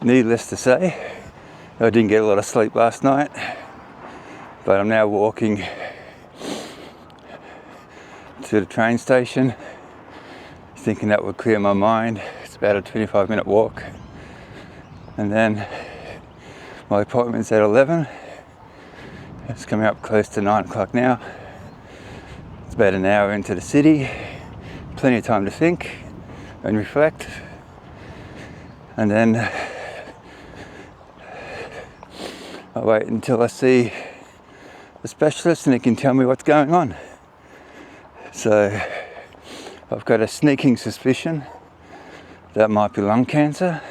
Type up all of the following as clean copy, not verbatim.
Needless to say, I didn't get a lot of sleep last night, but I'm now walking to the train station, thinking that would clear my mind. It's about a 25-minute walk, and then my appointment's at 11. It's coming up close to 9 o'clock now. It's about an hour into the city, plenty of time to think and reflect, and then I wait until I see a specialist and he can tell me what's going on. So I've got a sneaking suspicion that might be lung cancer,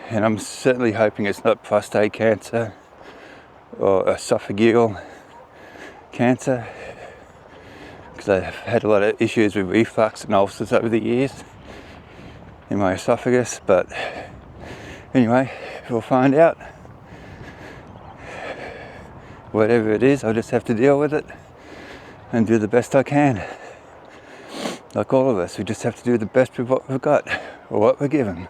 and I'm certainly hoping it's not prostate cancer or esophageal cancer, because I've had a lot of issues with reflux and ulcers over the years in my esophagus. But anyway, we'll find out. Whatever it is, I'll just have to deal with it and do the best I can. Like all of us, we just have to do the best with what we've got, or what we're given.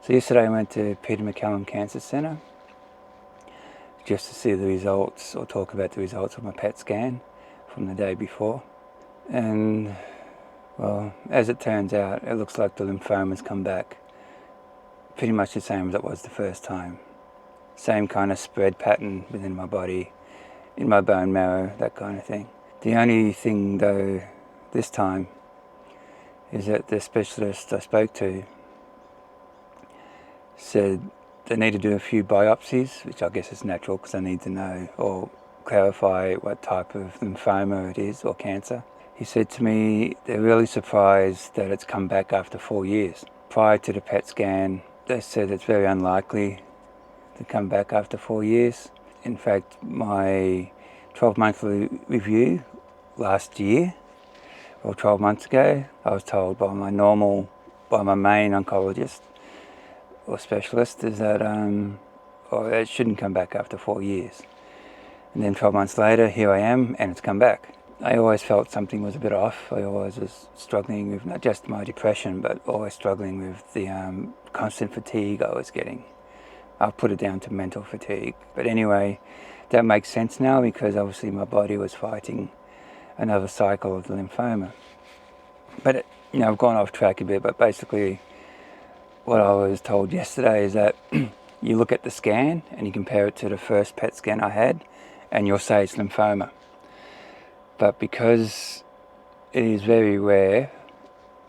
So yesterday I went to Peter MacCallum Cancer Centre just to see the results, or talk about the results of my PET scan from the day before. And well, as it turns out, it looks like the lymphoma's come back pretty much the same as it was the first time. Same kind of spread pattern within my body, in my bone marrow, that kind of thing. The only thing though this time is that the specialist I spoke to said they need to do a few biopsies, which I guess is natural because they need to know or clarify what type of lymphoma it is, or cancer. He said to me they're really surprised that it's come back after 4 years. Prior to the PET scan, they said it's very unlikely to come back after 4 years. In fact, my 12-monthly review last year, or 12 months ago, I was told by my main oncologist or specialist is that it shouldn't come back after 4 years. And then 12 months later, here I am, and it's come back. I always felt something was a bit off. I always was struggling with not just my depression, but always struggling with the constant fatigue I was getting. I'll put it down to mental fatigue. But anyway, that makes sense now, because obviously my body was fighting another cycle of the lymphoma. But I've gone off track a bit, but basically what I was told yesterday is that you look at the scan and you compare it to the first PET scan I had, and you'll say it's lymphoma. But because it is very rare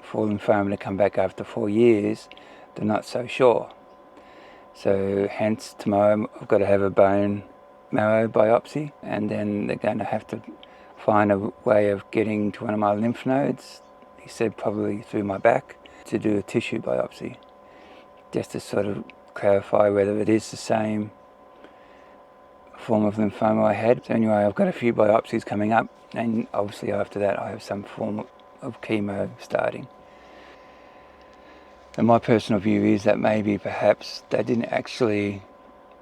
for lymphoma to come back after 4 years, they're not so sure. So hence tomorrow I've got to have a bone marrow biopsy, and then they're going to have to find a way of getting to one of my lymph nodes, he said probably through my back, to do a tissue biopsy, just to sort of clarify whether it is the same form of lymphoma I had. So anyway, I've got a few biopsies coming up, and obviously after that I have some form of chemo starting. And my personal view is that maybe perhaps they didn't actually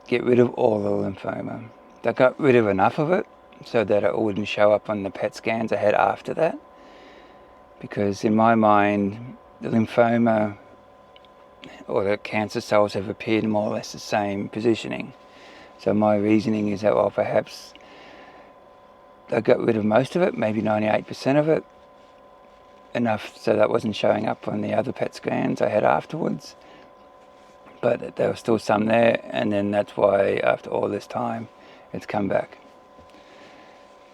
get rid of all the lymphoma. They got rid of enough of it so that it wouldn't show up on the PET scans I had after that. Because in my mind, the lymphoma or the cancer cells have appeared in more or less the same positioning. So my reasoning is that, well, perhaps they got rid of most of it, maybe 98% of it, enough so that wasn't showing up on the other PET scans I had afterwards. But there was still some there, and then that's why after all this time it's come back.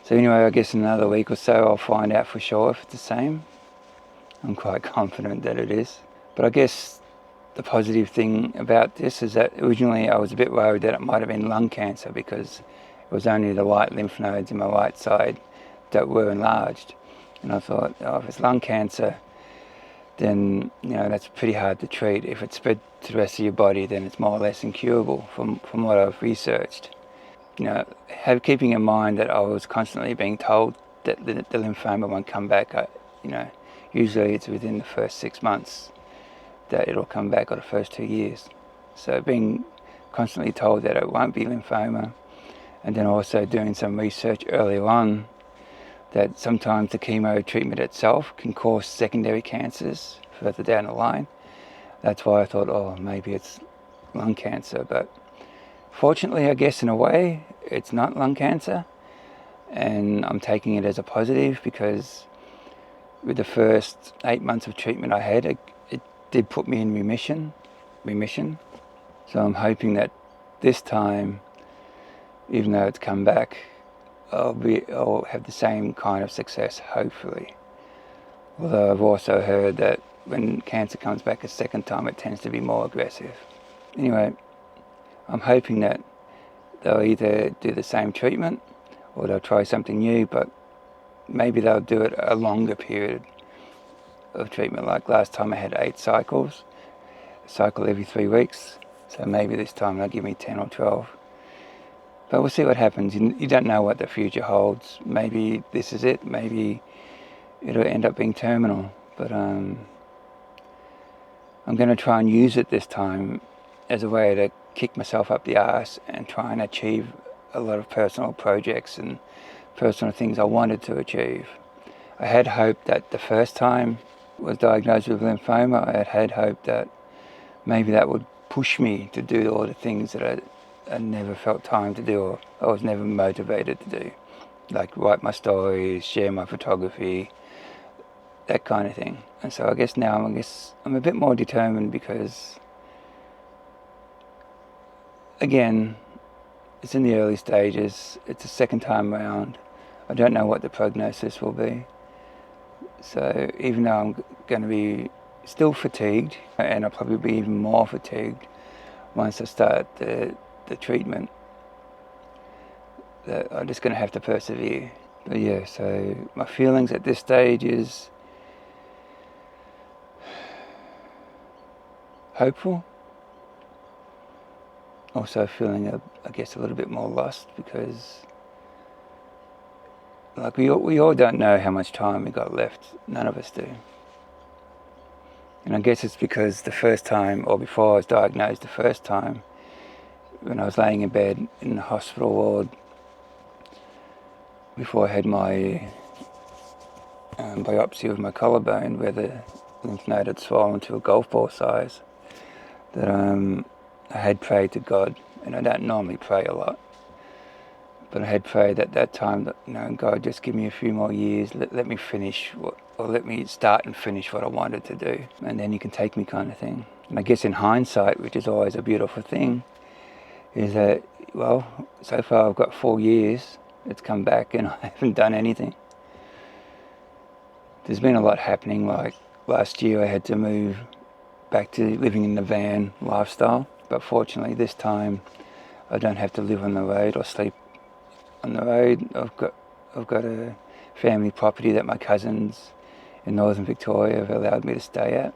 So anyway, I guess in another week or so I'll find out for sure if it's the same. I'm quite confident that it is. But I guess the positive thing about this is that originally I was a bit worried that it might have been lung cancer, because it was only the right lymph nodes in my right side that were enlarged. And I thought, oh, if it's lung cancer, then that's pretty hard to treat. If it's spread to the rest of your body, then it's more or less incurable from what I've researched. Keeping in mind that I was constantly being told that the lymphoma won't come back. Usually it's within the first 6 months that it'll come back, or the first 2 years. So being constantly told that it won't be lymphoma, and then also doing some research earlier on that sometimes the chemo treatment itself can cause secondary cancers further down the line. That's why I thought, oh, maybe it's lung cancer. But fortunately, I guess in a way, it's not lung cancer. And I'm taking it as a positive, because with the first 8 months of treatment I had, it did put me in remission. So I'm hoping that this time, even though it's come back, I'll have the same kind of success, hopefully. Although I've also heard that when cancer comes back a second time, it tends to be more aggressive. Anyway, I'm hoping that they'll either do the same treatment or they'll try something new, but maybe they'll do it a longer period of treatment. Like last time I had 8 cycles, a cycle every 3 weeks. So maybe this time they'll give me 10 or 12. But we'll see what happens. You don't know what the future holds. Maybe this is it. Maybe it'll end up being terminal. But I'm going to try and use it this time as a way to kick myself up the arse and try and achieve a lot of personal projects and personal things I wanted to achieve. I had hoped that the first time I was diagnosed with lymphoma, I had hoped that maybe that would push me to do all the things that I never felt time to do, or I was never motivated to do, like write my stories, share my photography, that kind of thing. And so I guess now I'm a bit more determined, because again, it's in the early stages, it's the second time around. I don't know what the prognosis will be. So even though I'm going to be still fatigued, and I'll probably be even more fatigued once I start the treatment, that I'm just going to have to persevere. But yeah, so my feelings at this stage is hopeful. Also feeling, I guess, a little bit more lost, because like we all don't know how much time we got left. None of us do. And I guess it's because the first time, or before I was diagnosed the first time, when I was laying in bed in the hospital ward, before I had my biopsy of my collarbone, where the lymph node had swollen to a golf ball size, that I had prayed to God, and I don't normally pray a lot, but I had prayed at that time that, God, just give me a few more years, let me finish let me start and finish what I wanted to do, and then you can take me, kind of thing. And I guess in hindsight, which is always a beautiful thing, is that, well, so far I've got 4 years. It's come back and I haven't done anything. There's been a lot happening, like last year I had to move back to living in the van lifestyle, but fortunately this time I don't have to live on the road or sleep on the road. I've got a family property that my cousins in northern Victoria have allowed me to stay at.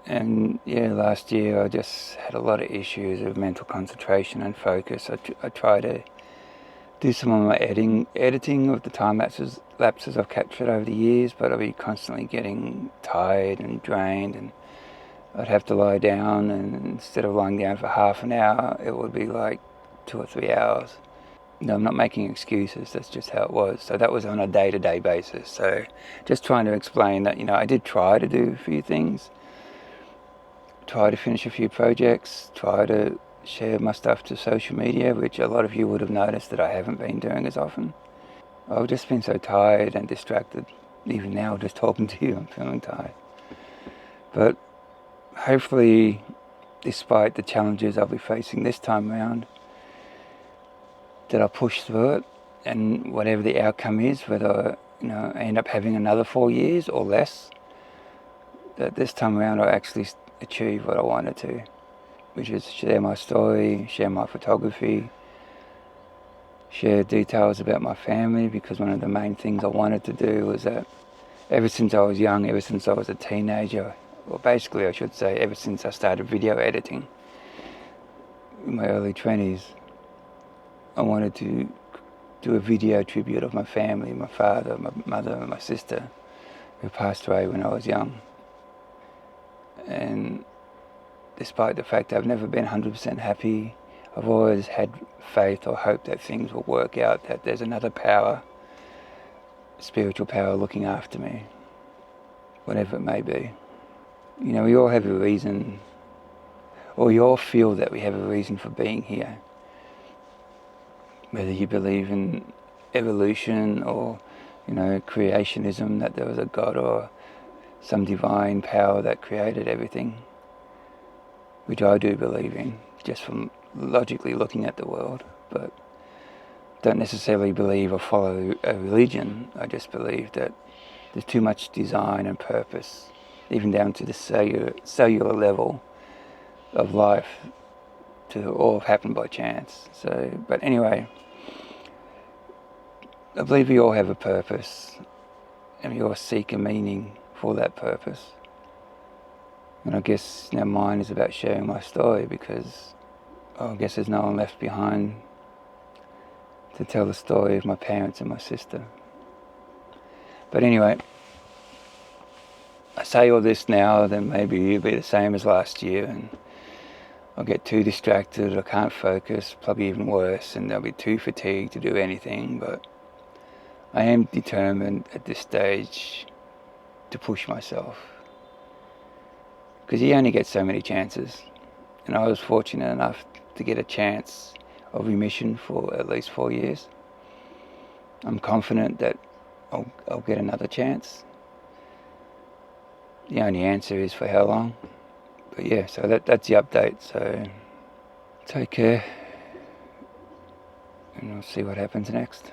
And yeah, last year I just had a lot of issues of mental concentration and focus. I try to do some of my editing of the time lapses I've captured over the years, but I'll be constantly getting tired and drained, and I'd have to lie down, and instead of lying down for half an hour, it would be like 2 or 3 hours. No, I'm not making excuses, that's just how it was. So that was on a day-to-day basis. So just trying to explain that, I did try to do a few things, try to finish a few projects, try to share my stuff to social media, which a lot of you would have noticed that I haven't been doing as often. I've just been so tired and distracted. Even now, just talking to you, I'm feeling tired. But hopefully, despite the challenges I'll be facing this time around, that I'll push through it, and whatever the outcome is, whether I end up having another 4 years or less, that this time around I'll actually achieve what I wanted to, which is share my story, share my photography, share details about my family, because one of the main things I wanted to do was that ever since I was young, ever since I was a teenager, well basically I should say ever since I started video editing in my early 20s, I wanted to do a video tribute of my family, my father, my mother and my sister, who passed away when I was young. And despite the fact I've never been 100% happy, I've always had faith or hope that things will work out, that there's another power, spiritual power looking after me, whatever it may be. We all have a reason, or we all feel that we have a reason for being here. Whether you believe in evolution or, creationism, that there was a God or some divine power that created everything, which I do believe in, just from logically looking at the world, but don't necessarily believe or follow a religion. I just believe that there's too much design and purpose, even down to the cellular level of life, to all have happened by chance. So, but anyway, I believe we all have a purpose, and we all seek a meaning for that purpose. And I guess mine is about sharing my story, because I guess there's no one left behind to tell the story of my parents and my sister. But anyway, I say all this now, then maybe it'll be the same as last year, and I'll get too distracted, I can't focus, probably even worse, and I'll be too fatigued to do anything. But I am determined at this stage to push myself, because you only get so many chances, and I was fortunate enough to get a chance of remission for at least 4 years. I'm confident that I'll get another chance. The only answer is for how long. But yeah, so that's the update. So take care, and we'll see what happens next.